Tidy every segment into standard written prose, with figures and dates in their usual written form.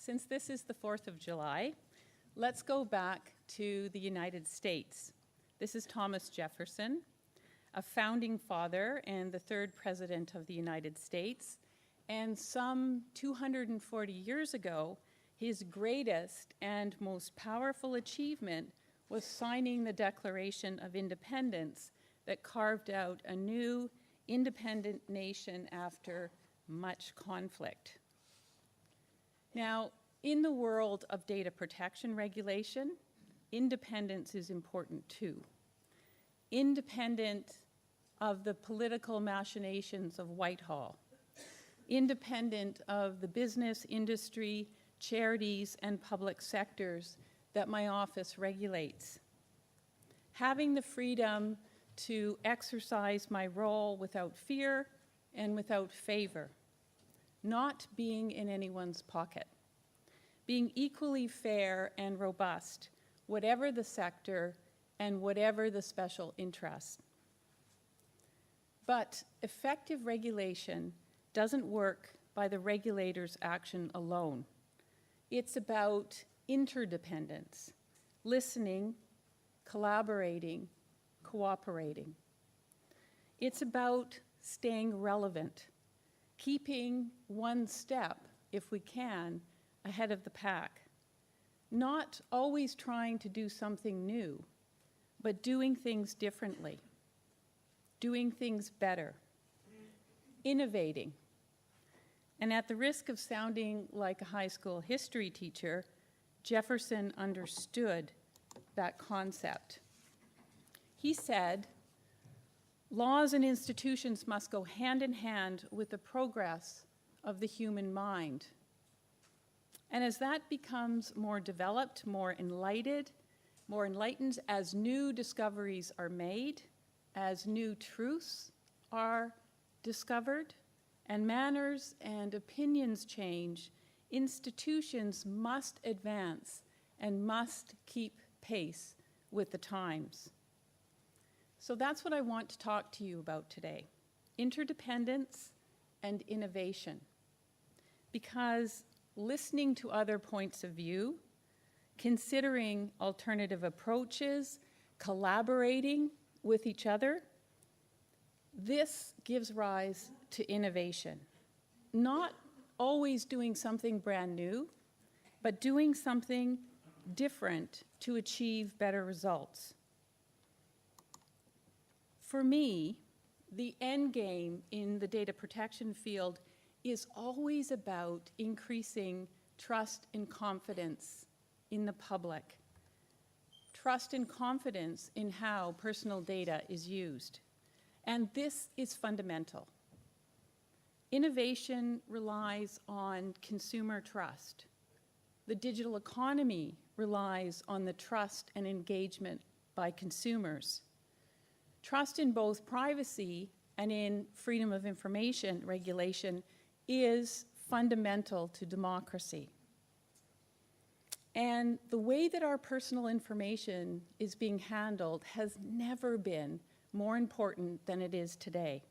Since this is the 4th of July, let's go back to the United States. This is Thomas Jefferson, a founding father and the third president of the United States. And some 240 years ago, his greatest and most powerful achievement was signing the Declaration of Independence that carved out a new independent nation after much conflict. Now, in the world of data protection regulation, independence is important too. Independent of the political machinations of Whitehall, independent of the business, industry, charities, and public sectors that my office regulates. Having the freedom to exercise my role without fear and without favor, not being in anyone's pocket, being equally fair and robust, whatever the sector and whatever the special interest. But effective regulation doesn't work by the regulator's action alone. It's about interdependence, listening, collaborating, cooperating. It's about staying relevant, keeping one step, if we can, ahead of the pack. Not always trying to do something new, but doing things differently, doing things better, innovating. And at the risk of sounding like a high school history teacher, Jefferson understood that concept. He said, laws and institutions must go hand in hand with the progress of the human mind. And as that becomes more developed, more enlightened, as new discoveries are made, as new truths are discovered, and manners and opinions change, institutions must advance and must keep pace with the times. So that's what I want to talk to you about today, interdependence and innovation. Because listening to other points of view, considering alternative approaches, collaborating with each other, this gives rise to innovation. Not always doing something brand new, but doing something different to achieve better results. For me, the end game in the data protection field is always about increasing trust and confidence in the public. Trust and confidence in how personal data is used. And this is fundamental. Innovation relies on consumer trust. The digital economy relies on the trust and engagement by consumers. Trust in both privacy and in freedom of information regulation is fundamental to democracy. And the way that our personal information is being handled has never been more important than it is today.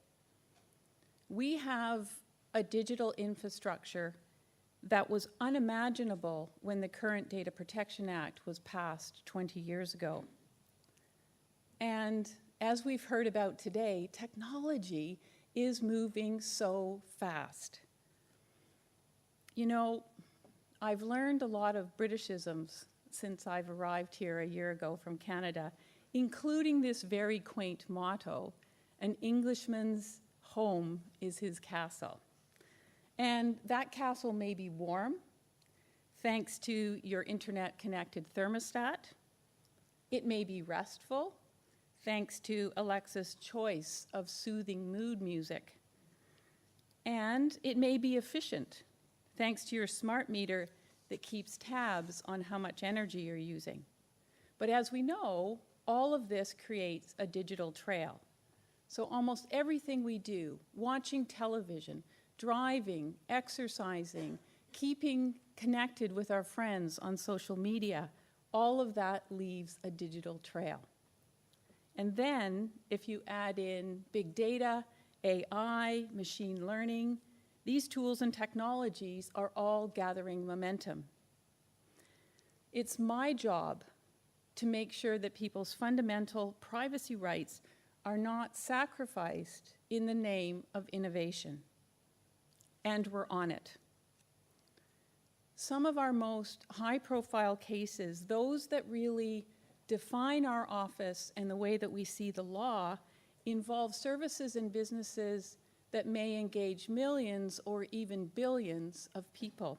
We have a digital infrastructure that was unimaginable when the current Data Protection Act was passed 20 years ago. And as we've heard about today, technology is moving so fast. You know, I've learned a lot of Britishisms since I've arrived here a year ago from Canada, including this very quaint motto, an Englishman's home is his castle. And that castle may be warm, thanks to your internet-connected thermostat. It may be restful, thanks to Alexa's choice of soothing mood music. And it may be efficient, thanks to your smart meter that keeps tabs on how much energy you're using. But as we know, all of this creates a digital trail. So almost everything we do, watching television, driving, exercising, keeping connected with our friends on social media, all of that leaves a digital trail. And then, if you add in big data, AI, machine learning, These tools and technologies are all gathering momentum. It's my job to make sure that people's fundamental privacy rights are not sacrificed in the name of innovation. And we're on it. Some of our most high-profile cases, those that really define our office and the way that we see the law, involve services and businesses that may engage millions or even billions of people.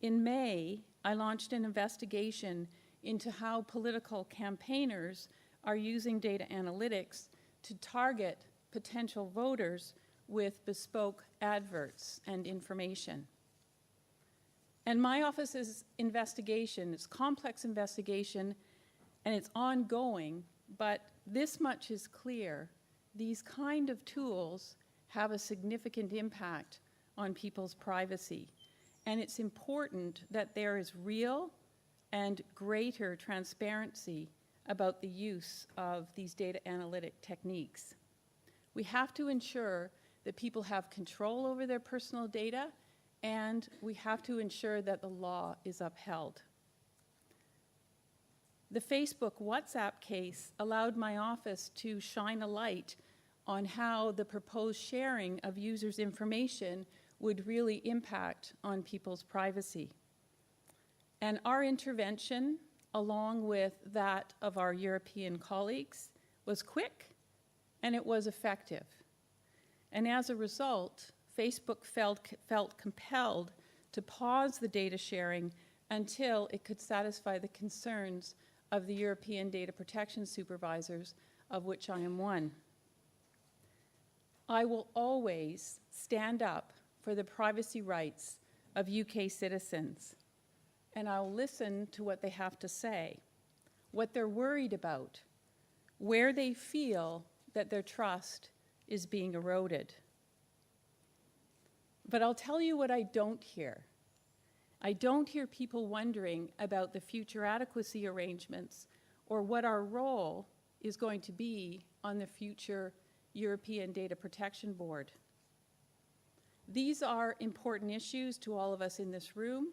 In May, I launched an investigation into how political campaigners are using data analytics to target potential voters with bespoke adverts and information. And my office's investigation, it's a complex investigation, and it's ongoing, but this much is clear. These kind of tools have a significant impact on people's privacy. And it's important that there is real and greater transparency about the use of these data analytic techniques. We have to ensure that people have control over their personal data, and we have to ensure that the law is upheld. The Facebook WhatsApp case allowed my office to shine a light on how the proposed sharing of users' information would really impact on people's privacy. And our intervention, along with that of our European colleagues, was quick and it was effective. And as a result, Facebook felt compelled to pause the data sharing until it could satisfy the concerns of the European data protection supervisors, of which I am one. I will always stand up for the privacy rights of UK citizens, and I'll listen to what they have to say, what they're worried about, where they feel that their trust is being eroded. But I'll tell you what I don't hear. I don't hear people wondering about the future adequacy arrangements or what our role is going to be on the future European Data Protection Board. These are important issues to all of us in this room.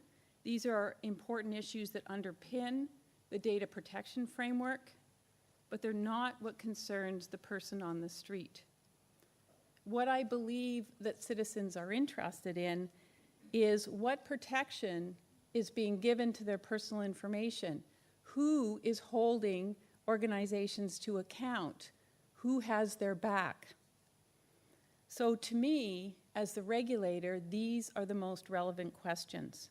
These are important issues that underpin the data protection framework, but they're not what concerns the person on the street. What I believe that citizens are interested in is what protection is being given to their personal information, who is holding organizations to account, who has their back. So to me, as the regulator, these are the most relevant questions.